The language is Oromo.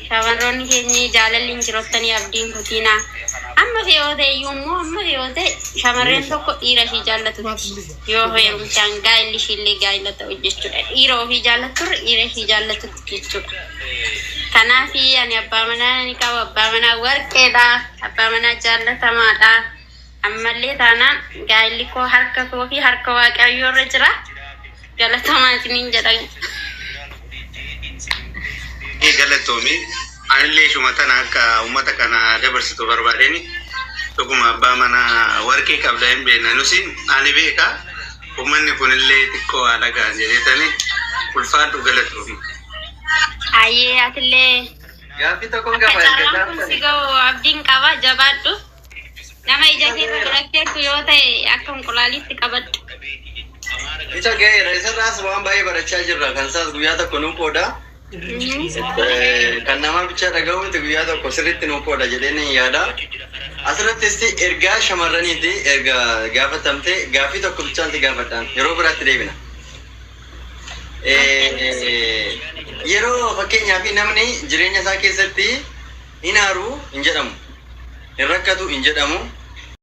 shamarroonni keenya jaalalliin jirottanii abdiin kutina amma fe'ootee yommuu amma fe'ootee shamarreen tokko dhiira ishii jaallatutti yoo heerumtaan gaa'illi ishiillee gaa'ila ta'u jechuudha dhiira ofii jaallatturra dhiira ishii jaallatutti jechuudha kanaafi ani abbaa manaa ni qaba abbaa manaa warqeedha abbaa manaa jaallatamaadha ammallee taanaan gaa'illi koo harka koo fi harka waaqayyoo irra jira galatamaatiniin jedha galatoomii anillee shumatan akka ummata kana dabarsitu barbaadeni dhuguma abbaa manaa warqee qabda hin beekna nusi ani beeka ummanni kunillee xiqqoo haadhagaan jedhetani ulfaadhu galatoomii. Ayyee atillee gaaffii tokkoon qaba sigoo abdiin qaba jabaadhu nama ija keessa godhatteetu yoo ta'e akka hinqulaaliitti qabadhu. Isa ga'eera isarraas waan baay'ee barachaa jirra kan isaas guyyaa tokko nuuf qooda. Kan nama bicha dhaga'uuti guyyaa tokko sirriitti nuuf qooda jedheen yaada. Asirrattis ergaa shamarraniiti erga gaafatamte gaaffii tokko bichaanti gaafadhaan yeroo biraatti deebina. Yeroo fakkeenyaaf namni jireenya isaa keessatti hin aaru hin jedhamu hin rakkatu hin jedhamu